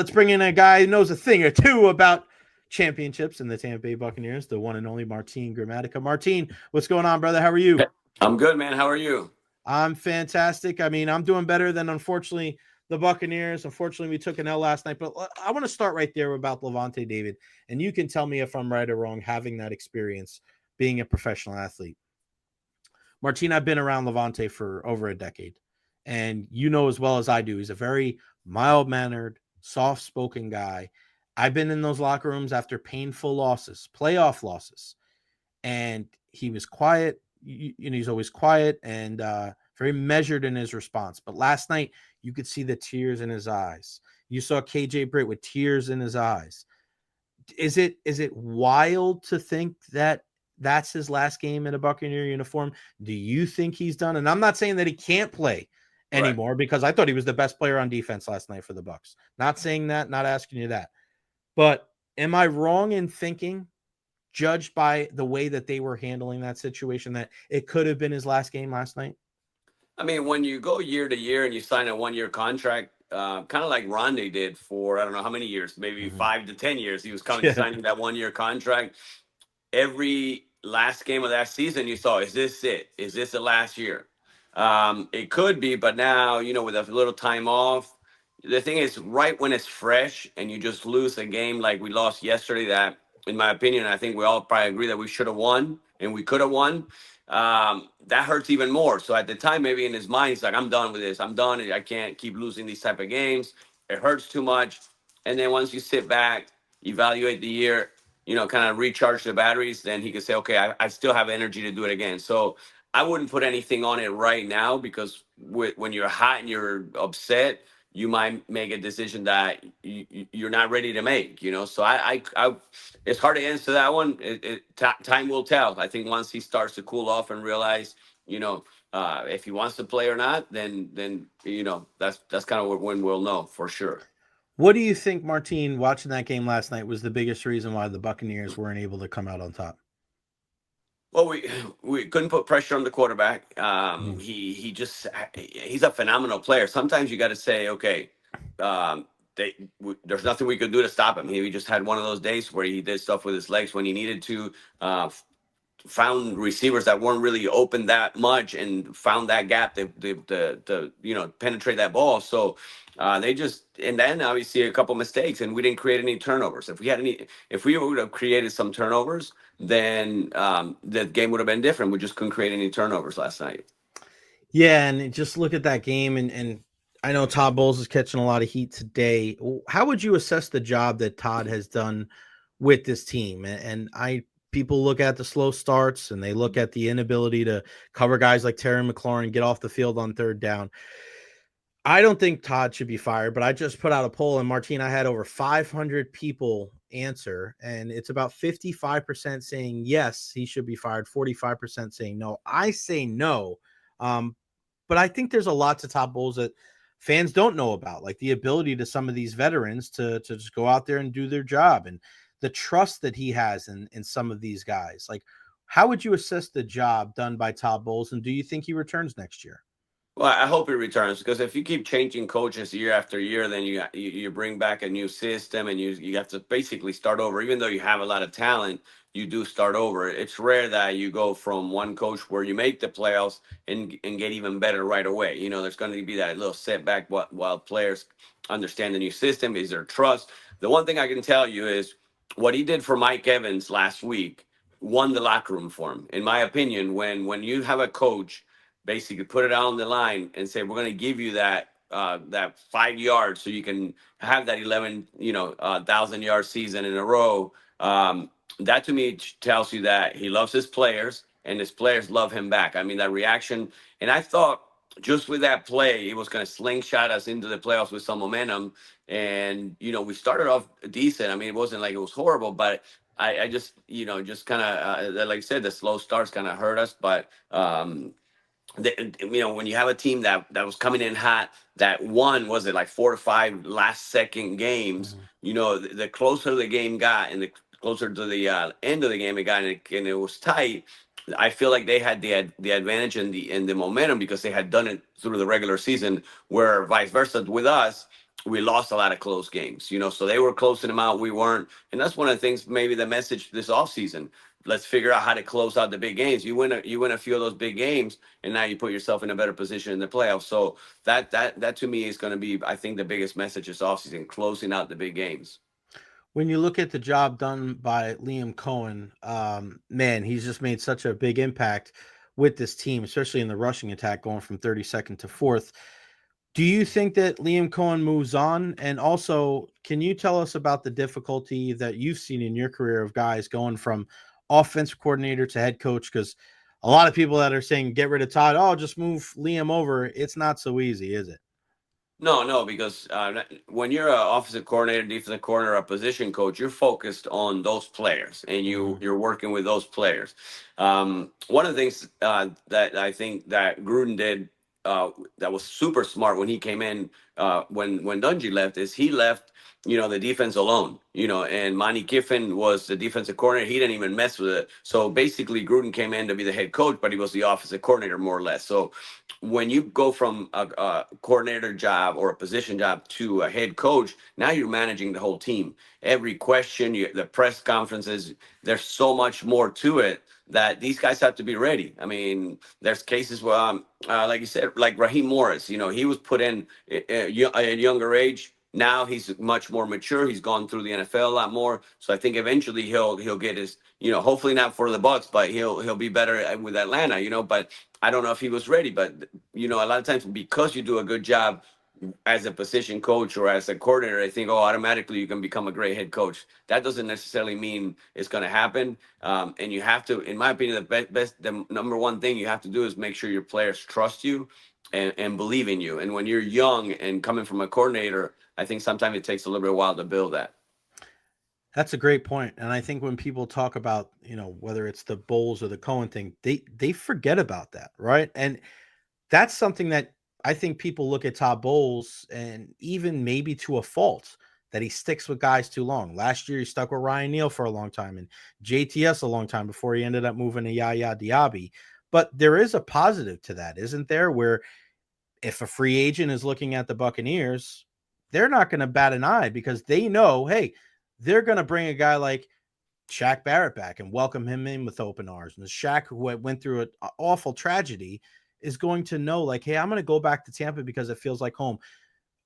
Let's bring in a guy who knows a thing or two about championships and the Tampa Bay Buccaneers, the one and only Martin Gramatica. Martin, what's going on, brother? How are you? I'm good, man. How are you? I'm fantastic. I mean, I'm doing better than, unfortunately, the Buccaneers. Unfortunately, we took an L last night, but I want to start right there about Levante David. And you can tell me if I'm right or wrong, having that experience being a professional athlete. Martin, I've been around Levante for over a decade. And you know as well as I do, he's a very mild mannered, soft spoken guy. I've been in those locker rooms after painful losses, playoff losses, and he was quiet. He's always quiet and very measured in his response. But last night, you could see the tears in his eyes. You saw KJ Britt with tears in his eyes. Is it wild to think that that's his last game in a Buccaneer uniform? Do you think he's done? And I'm not saying that he can't play Right. anymore, because I thought he was the best player on defense last night for the Bucs. Not saying that, not asking you that. But am I wrong in thinking, judged by the way that they were handling that situation, that it could have been his last game last night? I mean, when you go year to year and you sign a 1 year contract, kind of like Ronde did for I don't know how many years, maybe Mhm. 5 to 10 years, he was coming Yeah. signing that 1 year contract. Every last game of that season, you saw, is this it? Is this the last year? It could be, but now, with a little time off, the thing is, right when it's fresh and you just lose a game like we lost yesterday, that, in my opinion, I think we all probably agree that we should have won and we could have won. That hurts even more. So at the time, maybe in his mind, he's like, I'm done with this. I'm done. I can't keep losing these type of games. It hurts too much. And then once you sit back, evaluate the year, kind of recharge the batteries, then he could say, okay, I still have energy to do it again. So I wouldn't put anything on it right now, because when you're hot and you're upset, you might make a decision that you're not ready to make. So it's hard to answer that one. Time will tell. I think once he starts to cool off and realize, if he wants to play or not, then that's kind of when we'll know for sure. What do you think, Martin, watching that game last night, was the biggest reason why the Buccaneers weren't able to come out on top? Well, we couldn't put pressure on the quarterback. Mhm. He's a phenomenal player. Sometimes you got to say, okay, there's nothing we could do to stop him. He just had one of those days where he did stuff with his legs when he needed to. Found receivers that weren't really open that much and found that gap to penetrate that ball. So they just, and then obviously a couple mistakes, and we didn't create any turnovers. If we would have created some turnovers, then the game would have been different. We just couldn't create any turnovers last night. Yeah, and just look at that game, and I know Todd Bowles is catching a lot of heat today. How would you assess the job that Todd has done with this team? And people look at the slow starts, and they look at the inability to cover guys like Terry McLaurin, get off the field on third down. I don't think Todd should be fired, but I just put out a poll, and Martin, I had over 500 people answer, and it's about 55% saying yes, he should be fired, 45% saying no. I say no. Um, but I think there's a lot to Todd Bowles that fans don't know about, like the ability to some of these veterans to just go out there and do their job, and the trust that he has in some of these guys. Like, how would you assess the job done by Todd Bowles, and do you think he returns next year? Well, I hope he returns, because if you keep changing coaches year after year, then you bring back a new system, and you have to basically start over. Even though you have a lot of talent, you do start over. It's rare that you go from one coach where you make the playoffs and get even better right away. There's going to be that little setback while players understand the new system. Is there trust? The one thing I can tell you is what he did for Mike Evans last week won the locker room for him. In my opinion, when you have a coach basically put it on the line and say, we're going to give you that 5 yards so you can have that 11 1,000 yard season in a row. That to me tells you that he loves his players and his players love him back. I mean, that reaction. And I thought just with that play, it was going to slingshot us into the playoffs with some momentum. And we started off decent. I mean, it wasn't like it was horrible, but I just just kind of like I said, the slow starts kind of hurt us. But when you have a team that was coming in hot, that won, was it like 4 to 5 last second games? Mhm. The closer the game got and the closer to the end of the game it got, and it was tight. I feel like they had the advantage and the momentum because they had done it through the regular season. Where vice versa with us, we lost a lot of close games, so they were closing them out. We weren't. And that's one of the things, maybe the message this offseason. Let's figure out how to close out the big games. You win a few of those big games, and now you put yourself in a better position in the playoffs. So that to me is going to be, I think, the biggest message this offseason, closing out the big games. When you look at the job done by Liam Coen, man, he's just made such a big impact with this team, especially in the rushing attack, going from 32nd to 4th. Do you think that Liam Coen moves on? And also, can you tell us about the difficulty that you've seen in your career of guys going from offensive coordinator to head coach? Because a lot of people that are saying get rid of Todd, oh, just move Liam over. It's not so easy, is it? No, because when you're an offensive coordinator, defensive coordinator, a position coach, you're focused on those players, and you're working with those players. One of the things that I think that Gruden did that was super smart when he came in, when Dungy left, is he left the defense alone. And Monty Kiffin was the defensive coordinator. He didn't even mess with it. So basically, Gruden came in to be the head coach, but he was the offensive coordinator more or less. So when you go from a coordinator job or a position job to a head coach, now you're managing the whole team. Every question, the press conferences, there's so much more to it that these guys have to be ready. I mean, there's cases where, like you said, like Raheem Morris, he was put in at a younger age. Now he's much more mature. He's gone through the NFL a lot more. So I think eventually he'll get his, hopefully not for the Bucs, but he'll be better with Atlanta, but I don't know if he was ready. But a lot of times, because you do a good job as a position coach or as a coordinator, I think, automatically you can become a great head coach. That doesn't necessarily mean it's going to happen. And you have to, in my opinion, the number one thing you have to do is make sure your players trust you and believe in you. And when you're young and coming from a coordinator, I think sometimes it takes a little bit of a while to build that. That's a great point. And I think when people talk about, whether it's the Bowles or the Coen thing, they forget about that, right? And that's something that I think people look at Todd Bowles, and even maybe to a fault, that he sticks with guys too long. Last year, he stuck with Ryan Neal for a long time and JTS a long time before he ended up moving to Yaya Diaby. But there is a positive to that, isn't there? Where if a free agent is looking at the Buccaneers, they're not going to bat an eye because they know, hey, they're going to bring a guy like Shaq Barrett back and welcome him in with open arms. And Shaq, who went through an awful tragedy, is going to know, like, hey, I'm going to go back to Tampa because it feels like home.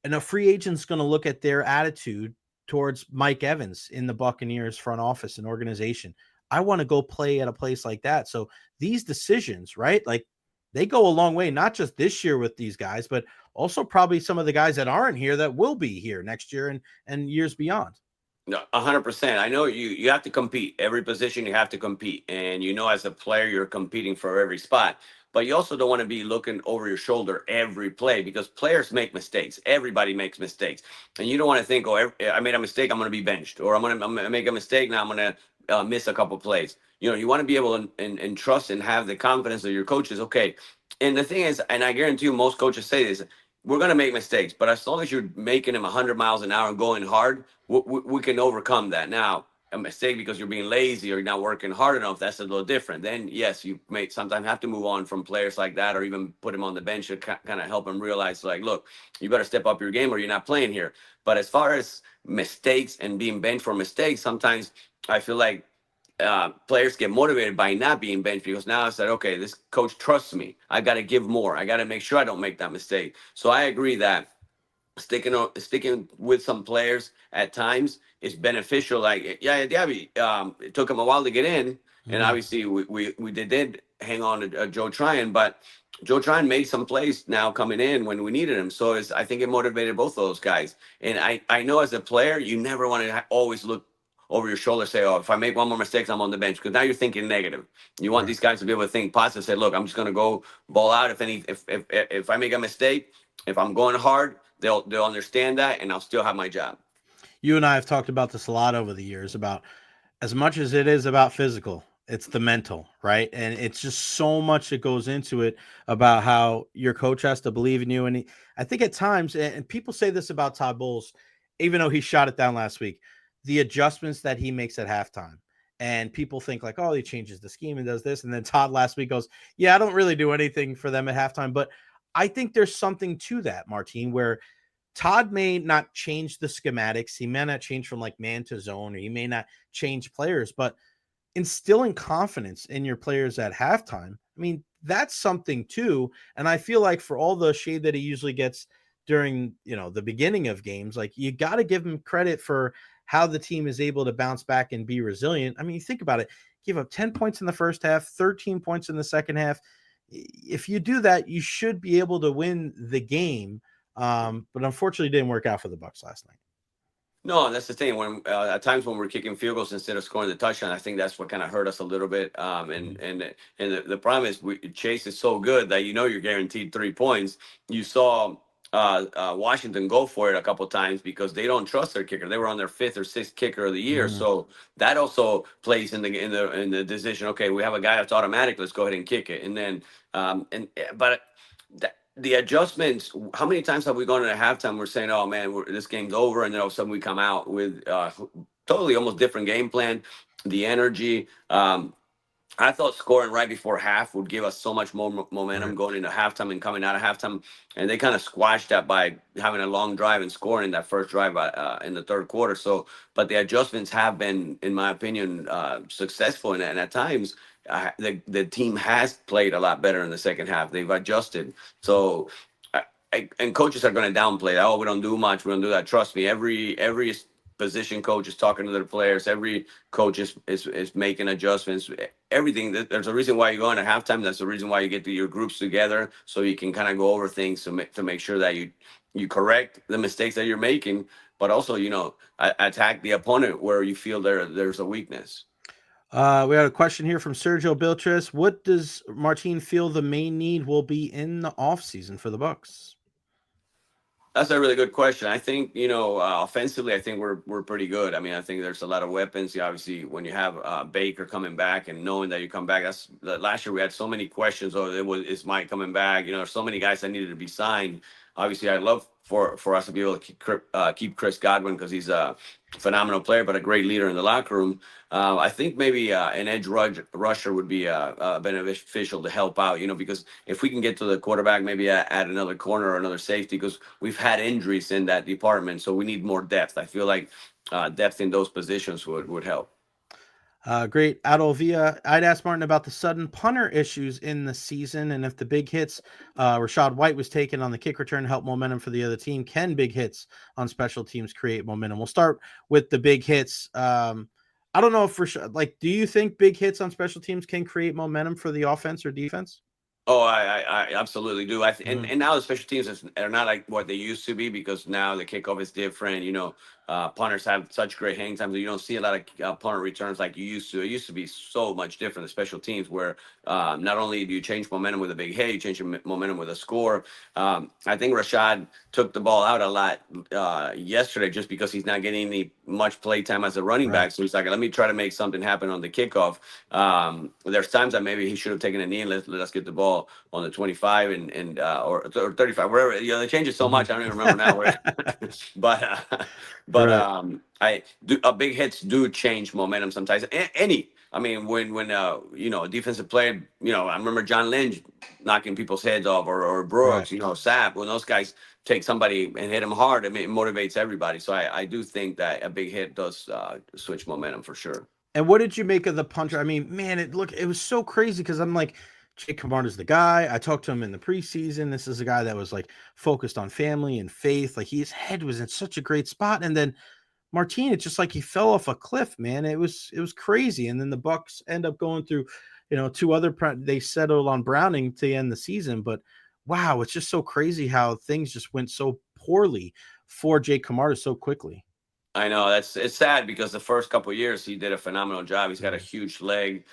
And a free agent's going to look at their attitude towards Mike Evans in the Buccaneers front office and organization. I want to go play at a place like that. So these decisions, right? Like, they go a long way, not just this year with these guys, but also probably some of the guys that aren't here that will be here next year and years beyond. No, 100%. I know you have to compete. Every position you have to compete. And as a player, you're competing for every spot. But you also don't want to be looking over your shoulder every play, because players make mistakes. Everybody makes mistakes. And you don't want to think, I made a mistake, I'm going to be benched. Or I'm going to make a mistake, now I'm going to miss a couple plays. You want to be able to and trust and have the confidence of your coaches. Okay. And the thing is, and I guarantee you most coaches say this, we're going to make mistakes, but as long as you're making them 100 miles an hour and going hard, we can overcome that. Now, a mistake because you're being lazy or you're not working hard enough, that's a little different. Then, yes, you may sometimes have to move on from players like that, or even put them on the bench to kind of help them realize, like, look, you better step up your game or you're not playing here. But as far as mistakes and being benched for mistakes, sometimes I feel like players get motivated by not being benched, because now it's like, okay, this coach trusts me. I got to give more. I got to make sure I don't make that mistake. So I agree that sticking with some players at times is beneficial. Like, yeah, it took him a while to get in, and obviously we did hang on to Joe Tryon, but Joe Tryon made some plays now coming in when we needed him. So I think it motivated both of those guys. And I know as a player, you never want to always look over your shoulder, say, oh, if I make one more mistake, I'm on the bench, because now you're thinking negative. You want these guys to be able to think positive, say, look, I'm just going to go ball out. If I make a mistake, if I'm going hard, they'll understand that, and I'll still have my job. You and I have talked about this a lot over the years, about as much as it is about physical, it's the mental, right? And it's just so much that goes into it about how your coach has to believe in you. And I think at times, and people say this about Todd Bowles, even though he shot it down last week, the adjustments that he makes at halftime. And people think like, oh, he changes the scheme and does this. And then Todd last week goes, yeah, I don't really do anything for them at halftime. But I think there's something to that, Martine, where Todd may not change the schematics. He may not change from like man to zone, or he may not change players, but instilling confidence in your players at halftime, I mean, that's something too. And I feel like for all the shade that he usually gets during, the beginning of games, like you got to give him credit for how the team is able to bounce back and be resilient. I mean, you think about it, give up 10 points in the first half, 13 points in the second half. If you do that, you should be able to win the game. But unfortunately, it didn't work out for the Bucs last night. No, that's the thing. When at times when we're kicking field goals instead of scoring the touchdown, I think that's what kind of hurt us a little bit. And the problem is Chase is so good that you're guaranteed 3 points. You saw Washington go for it a couple times because they don't trust their kicker. They were on their 5th or 6th kicker of the year, so that also plays in the decision. Okay, we have a guy that's automatic. Let's go ahead and kick it. And then but. The adjustments, how many times have we gone into halftime? We're saying, oh man, this game's over. And then all of a sudden we come out with totally almost different game plan, the energy. I thought scoring right before half would give us so much more momentum going into halftime and coming out of halftime. And they kind of squashed that by having a long drive and scoring that first drive in the third quarter. So, but the adjustments have been, in my opinion, successful. And at times, the team has played a lot better in the second half. They've adjusted. So, and coaches are going to downplay that. Oh, we don't do much. We don't do that. Trust me, every position coach is talking to their players. Every coach is making adjustments. Everything. There's a reason why you go into halftime. That's the reason why you get your groups together, so you can kind of go over things to make sure that you correct the mistakes that you're making, but also attack the opponent where you feel there's a weakness. We had a question here from Sergio Biltres. What does Martin feel the main need will be in the offseason for the Bucs? That's a really good question. I think, offensively, I think we're pretty good. I mean, I think there's a lot of weapons. Obviously, when you have Baker coming back and knowing that you come back, last year we had so many questions. Oh, is Mike coming back? There's so many guys that needed to be signed. Obviously, I'd love for us to be able to keep Chris Godwin because he's a phenomenal player, but a great leader in the locker room. I think maybe an edge rusher would be beneficial to help out, because if we can get to the quarterback, maybe add another corner or another safety, because we've had injuries in that department, so we need more depth. I feel like depth in those positions would help. Great. Adolvia, I'd ask Martin about the sudden punter issues in the season, and if the big hits Rashad White was taken on the kick return help momentum for the other team. Can big hits on special teams create momentum? We'll start with the big hits. I don't know if do you think big hits on special teams can create momentum for the offense or defense? Oh, I absolutely do. And now the special teams are not like what they used to be, because now the kickoff is different. Punters have such great hang times that you don't see a lot of punter returns like you used to. It used to be so much different, the special teams, where not only do you change momentum with a big hit, you change your momentum with a score. I think Rashad took the ball out a lot yesterday just because he's not getting any much play time as a running back. So he's like, let me try to make something happen on the kickoff. There's times that maybe he should have taken a knee and let us get the ball on the 25 and or 35, wherever. They change it so much, I don't even remember now where. Big hits do change momentum sometimes. When a defensive player, I remember John Lynch knocking people's heads off, or Brooks, Sapp. When those guys take somebody and hit them hard, it motivates everybody. So I do think that a big hit does switch momentum for sure. And what did you make of the punter? I mean, man, it was so crazy, because I'm like, Jake Camarda's the guy. I talked to him in the preseason. This is a guy that was like focused on family and faith. Like his head was in such a great spot. And then Martin, it's just like he fell off a cliff, man. It was crazy. And then the Bucs end up going through, two other. They settled on Browning to end the season. But wow, it's just so crazy how things just went so poorly for Jake Camarda so quickly. I know it's sad, because the first couple of years he did a phenomenal job. He's got a huge leg,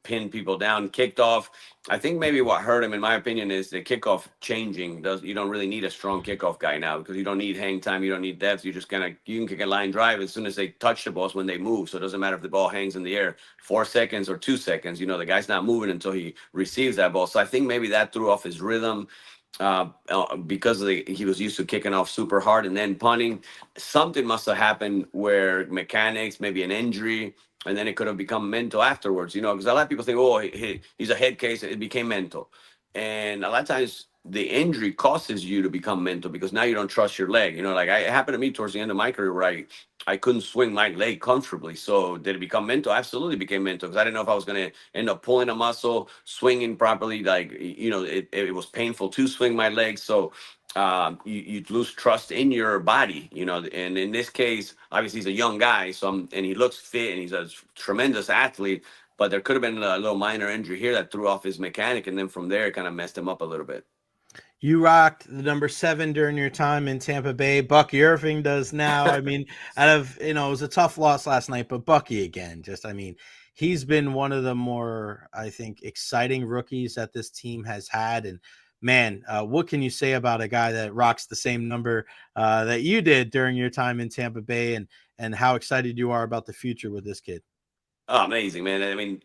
pinned people down, kicked off. I think maybe what hurt him, in my opinion, is the kickoff changing. You don't really need a strong kickoff guy now, because you don't need hang time, you don't need depth. You can kick a line drive as soon as they touch the balls when they move. So it doesn't matter if the ball hangs in the air 4 seconds or 2 seconds. The guy's not moving until he receives that ball. So I think maybe that threw off his rhythm. Because he was used to kicking off super hard and then punting. Something must have happened where mechanics, maybe an injury, and then it could have become mental afterwards, because a lot of people think, oh, he's a head case. It became mental. And a lot of times the injury causes you to become mental because now you don't trust your leg. Like it happened to me towards the end of my career where I couldn't swing my leg comfortably. So did it become mental? Absolutely became mental because I didn't know if I was going to end up pulling a muscle, swinging properly. Like, it was painful to swing my leg. So you lose trust in your body, and in this case, obviously he's a young guy. And he looks fit and he's a tremendous athlete, but there could have been a little minor injury here that threw off his mechanic. And then from there, it kind of messed him up a little bit. You rocked the number 7 during your time in Tampa Bay. Bucky Irving does now. I mean, it was a tough loss last night, but Bucky again, he's been one of the more, I think, exciting rookies that this team has had. And man, what can you say about a guy that rocks the same number that you did during your time in Tampa Bay, and how excited you are about the future with this kid? Oh, amazing, man. I mean,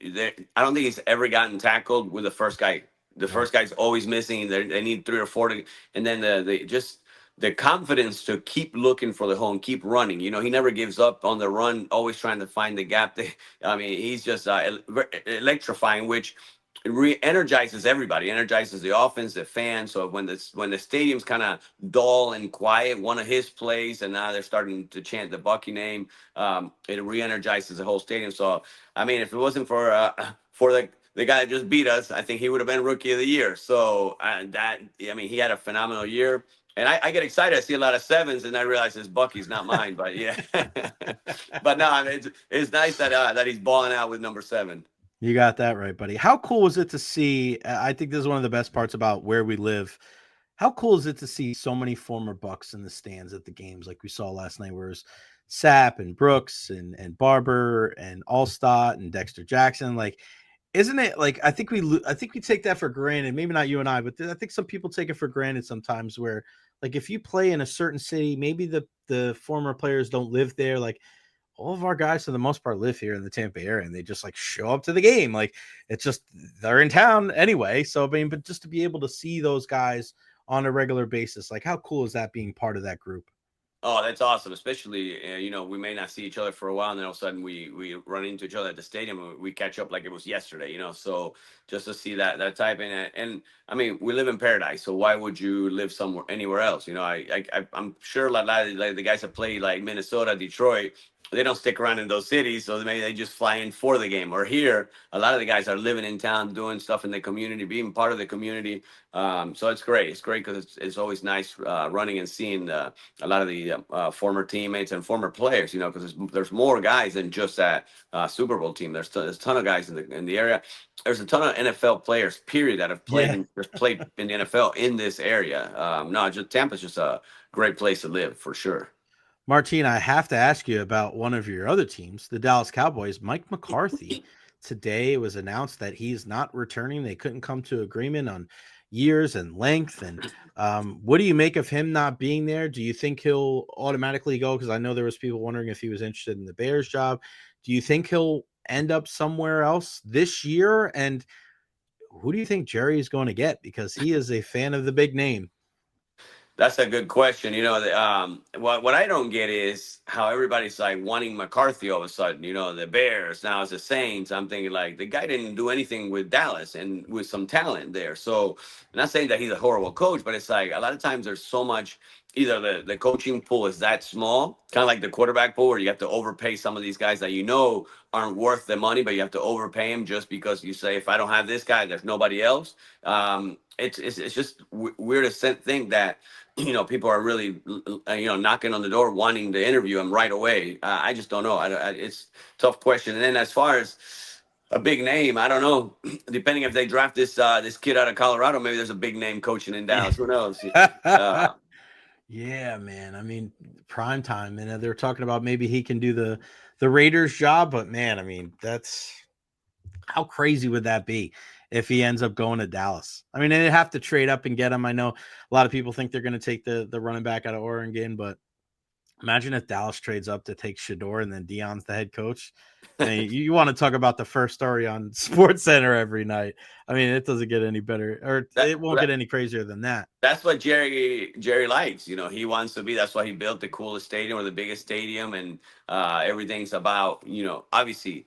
I don't think he's ever gotten tackled with the first guy. The first guy's always missing. They need 3 or 4 and then the confidence to keep looking for the hole and keep running. He never gives up on the run, always trying to find the gap. I mean, he's just electrifying, which re-energizes everybody, energizes the offense, the fans. So when the stadium's kind of dull and quiet, one of his plays, and now they're starting to chant the Bucky name, it re-energizes the whole stadium. So I mean, if it wasn't for the guy that just beat us, I think he would have been Rookie of the Year. So he had a phenomenal year. And I get excited. I see a lot of 7s, and I realize this Bucky's not mine. But yeah, but no, I mean, it's nice that he's balling out with number 7. You got that right, buddy. How cool was it to see? I think this is one of the best parts about where we live. How cool is it to see so many former Bucs in the stands at the games like we saw last night, where it was Sapp and Brooks and Barber and Allstott and Dexter Jackson? Like, isn't it like, I think we take that for granted. Maybe not you and I, but I think some people take it for granted sometimes, where like if you play in a certain city, maybe the former players don't live there. Like, all of our guys for the most part live here in the Tampa area, and they just like show up to the game. Like, it's just, they're in town anyway. So, I mean, but just to be able to see those guys on a regular basis, like how cool is that being part of that group? Oh, that's awesome. Especially, we may not see each other for a while, and then all of a sudden we run into each other at the stadium and we catch up like it was yesterday. So just to see that type and I mean, we live in paradise, so why would you live anywhere else? I'm sure like the guys that play like Minnesota, Detroit, they don't stick around in those cities, so maybe they just fly in for the game. Or here, a lot of the guys are living in town, doing stuff in the community, being part of the community. So it's great. It's great because it's always nice running and seeing a lot of the former teammates and former players. Because there's more guys than just that Super Bowl team. There's a ton of guys in the area. There's a ton of NFL players, period, that have played played in the NFL in this area. No, Tampa's just a great place to live for sure. Martin, I have to ask you about one of your other teams, the Dallas Cowboys. Mike McCarthy. Today it was announced that he's not returning. They couldn't come to agreement on years and length. And what do you make of him not being there? Do you think he'll automatically go? Because I know there was people wondering if he was interested in the Bears job. Do you think he'll end up somewhere else this year? And who do you think Jerry is going to get? Because he is a fan of the big name. That's a good question. What I don't get is how everybody's like wanting McCarthy all of a sudden. The Bears now as the Saints. I'm thinking like the guy didn't do anything with Dallas and with some talent there. So I'm not saying that he's a horrible coach, but it's like a lot of times there's so much. Either the coaching pool is that small, kind of like the quarterback pool, where you have to overpay some of these guys that aren't worth the money, but you have to overpay them just because you say, if I don't have this guy, there's nobody else. It's just weird to think that people are really knocking on the door wanting to interview him right away. I just don't know. It's a tough question. And then as far as a big name, I don't know. Depending if they draft this kid out of Colorado, maybe there's a big name coaching in Dallas. Who knows? Yeah, man. I mean, prime time, and they're talking about maybe he can do the Raiders job, but man, I mean, that's how crazy would that be if he ends up going to Dallas? I mean, they'd have to trade up and get him. I know a lot of people think they're going to take the running back out of Oregon, but imagine if Dallas trades up to take Shador and then Dion's the head coach. I mean, you want to talk about the first story on Sports Center every night. I mean, it doesn't get any better, or it won't get any crazier than that. That's what Jerry likes. He wants to be. That's why he built the coolest stadium or the biggest stadium, and everything's about, obviously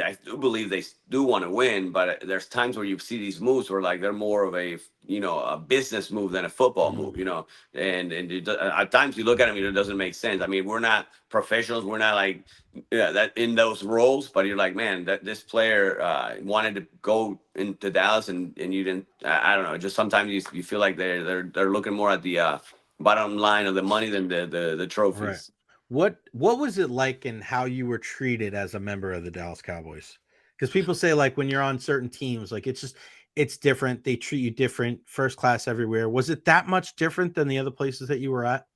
I do believe they do want to win, but there's times where you see these moves where like they're more of a a business move than a football Mhm. move, and at times you look at them, it doesn't make sense. I mean, we're not professionals, we're not like that in those roles, but you're like, man, that this player wanted to go into Dallas, and you didn't. I don't know. Just sometimes you feel like they're looking more at the bottom line of the money than the Right. trophies. What was it like and how you were treated as a member of the Dallas Cowboys? Because people say like when you're on certain teams, like it's different. They treat you different, first class everywhere. Was it that much different than the other places that you were at?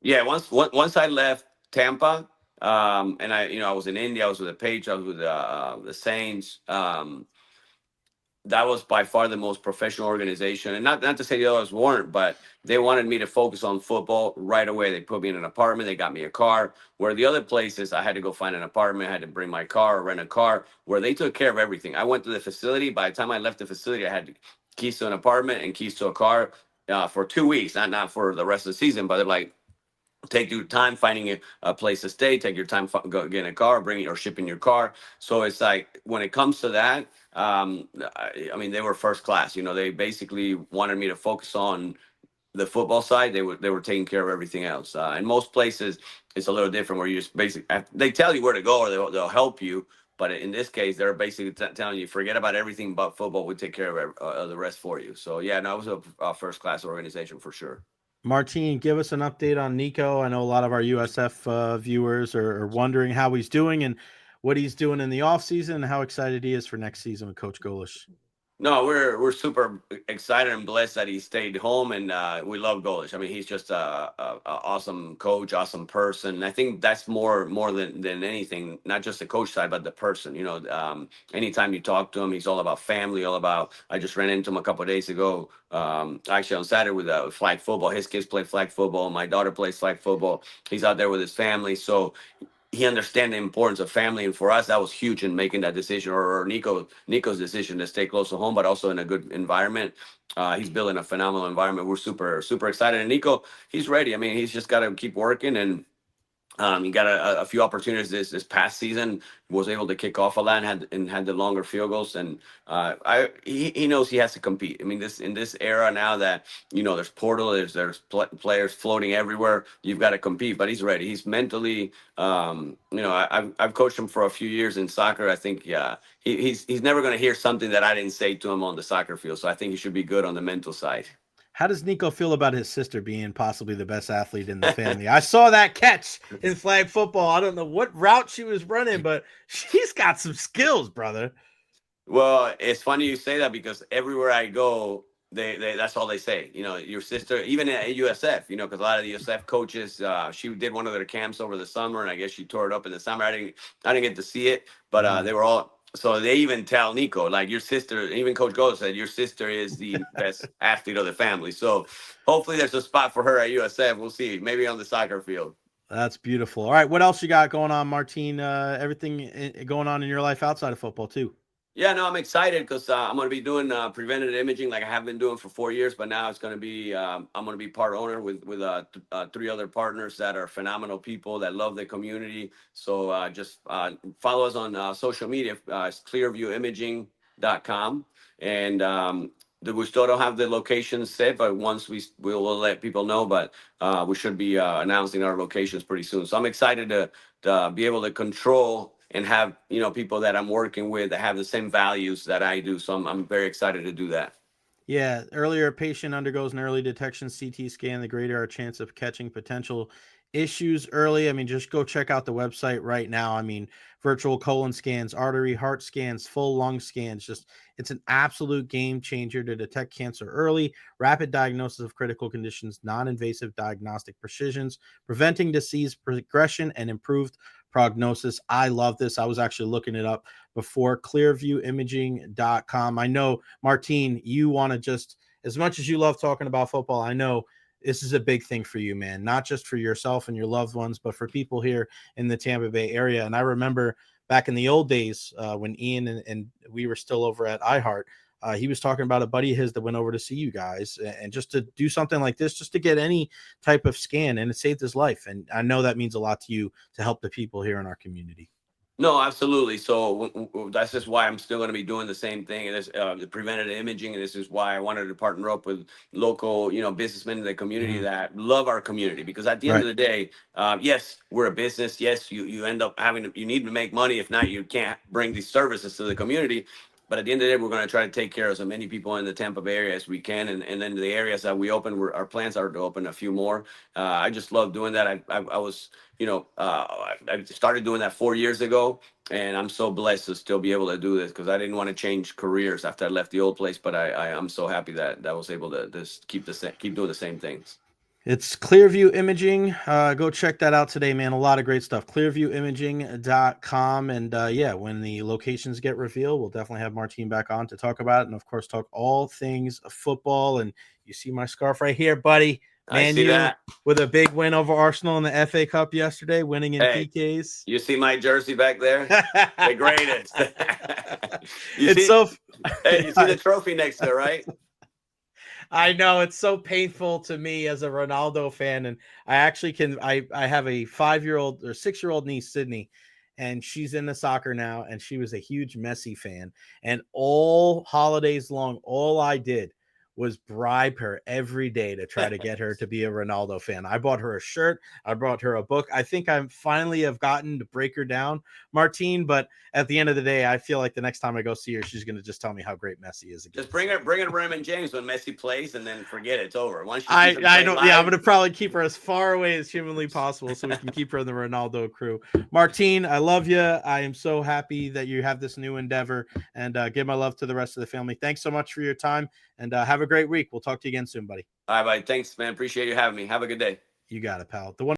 Yeah, once I left Tampa, and I was in India, I was with the Patriots, I was with the Saints. That was by far the most professional organization, and not to say the others weren't, but they wanted me to focus on football right away. They put me in an apartment, they got me a car. Where the other places, I had to go find an apartment, I had to bring my car or rent a car. Where they took care of everything. I went to the facility. By the time I left the facility, I had keys to an apartment and keys to a car for 2 weeks, not for the rest of the season, but they're like, take your time finding a place to stay, take your time go getting a car, bringing or shipping your car. So it's like when it comes to that, I mean, they were first class. They basically wanted me to focus on the football side. They were taking care of everything else. In most places it's a little different, where you just basically, they tell you where to go, or they'll help you. But in this case, they're basically telling you, forget about everything but football, we take care of the rest for you. So yeah, no, it was a first class organization for sure. Martin, give us an update on Nico. I know a lot of our USF viewers are wondering how he's doing and what he's doing in the offseason and how excited he is for next season with Coach Golish. No, we're super excited and blessed that he stayed home, and we love Golish. I mean, he's just a awesome coach, awesome person. And I think that's more than anything, not just the coach side, but the person. Anytime you talk to him, he's all about family, all about. I just ran into him a couple of days ago, actually on Saturday with flag football. His kids play flag football. My daughter plays flag football. He's out there with his family, so he understand the importance of family, and for us that was huge in making that decision, or Nico's decision to stay close to home but also in a good environment. He's building a phenomenal environment. We're super excited, and Nico, he's ready. I mean, he's just got to keep working, and he got a few opportunities this past season. Was able to kick off a lot and had the longer field goals. And he knows he has to compete. I mean, in this era now that there's portal, there's players floating everywhere. You've got to compete. But he's ready. He's mentally. I've coached him for a few years in soccer. I think he's never going to hear something that I didn't say to him on the soccer field. So I think he should be good on the mental side. How does Nico feel about his sister being possibly the best athlete in the family? I saw that catch in flag football. I don't know what route she was running, but she's got some skills, brother. Well, it's funny you say that, because everywhere I go, they that's all they say. Your sister, even at USF, because a lot of the USF coaches, she did one of their camps over the summer, and I guess she tore it up in the summer. I didn't get to see it, but they were all. So they even tell Nico, like, your sister, even Coach Gold said, your sister is the best athlete of the family. So hopefully there's a spot for her at USF. We'll see. Maybe on the soccer field. That's beautiful. All right, what else you got going on, Martin? Everything going on in your life outside of football too? Yeah, no, I'm excited because I'm going to be doing preventative imaging like I have been doing for 4 years, but now it's going to be I'm going to be part owner with three other partners that are phenomenal people that love the community. So just follow us on social media. It's clearviewimaging.com, and we still don't have the locations set, but once we'll let people know. But we should be announcing our locations pretty soon. So I'm excited to be able to control and have people that I'm working with that have the same values that I do. So I'm very excited to do that. Yeah, earlier a patient undergoes an early detection CT scan, the greater our chance of catching potential issues early. I mean, just go check out the website right now. I mean, virtual colon scans, artery, heart scans, full lung scans. Just it's an absolute game changer to detect cancer early, rapid diagnosis of critical conditions, non-invasive diagnostic precisions, preventing disease progression, and improved prognosis. I love this. I was actually looking it up before, clearviewimaging.com. I know, Martin, you want to just, as much as you love talking about football, I know this is a big thing for you, man, not just for yourself and your loved ones, but for people here in the Tampa Bay area. And I remember back in the old days when Ian and we were still over at iHeart, he was talking about a buddy of his that went over to see you guys and just to do something like this, just to get any type of scan, and it saved his life. And I know that means a lot to you to help the people here in our community. No, absolutely. So that's just why I'm still going to be doing the same thing, and this the preventative imaging, and this is why I wanted to partner up with local, businessmen in the community Mhm. that love our community. Because at the end Right. of the day, yes, we're a business. Yes, you end up you need to make money. If not, you can't bring these services to the community. But at the end of the day, we're going to try to take care of as many people in the Tampa Bay area as we can, and then the areas that we open, our plans are to open a few more. I just love doing that. I was, I started doing that 4 years ago, and I'm so blessed to still be able to do this because I didn't want to change careers after I left the old place, but I'm so happy that I was able to just keep doing the same things. It's Clearview Imaging. Go check that out today, man. A lot of great stuff. Clearviewimaging.com. And yeah, when the locations get revealed, we'll definitely have Martin back on to talk about it. And of course, talk all things football. And you see my scarf right here, buddy. I Man, see you that. with a big win over Arsenal in the FA Cup yesterday, winning in Hey, PKs. you see my jersey back there? The greatest. you It's see, so hey, you see the trophy next to it, right? I know it's so painful to me as a Ronaldo fan, and I actually can. I have a 5-year-old or 6-year-old niece, Sydney, and she's into soccer now, and she was a huge Messi fan. And all holidays long, all I did was bribe her every day to try to get her to be a Ronaldo fan. I bought her a shirt. I brought her a book. I think I finally have gotten to break her down, Martine. But at the end of the day, I feel like the next time I go see her, she's going to just tell me how great Messi is again. Just bring her Raymond James when Messi plays, and then forget it. It's over. Once she sees him I play don't. Yeah, I'm live, gonna probably keep her as far away as humanly possible so we can keep her in the Ronaldo crew. Martine, I love you. I am so happy that you have this new endeavor, and give my love to the rest of the family. Thanks so much for your time, and have a great week. We'll talk to you again soon, buddy. all right, buddy. Thanks, man. Appreciate you having me. Have a good day. You got it, pal. The one.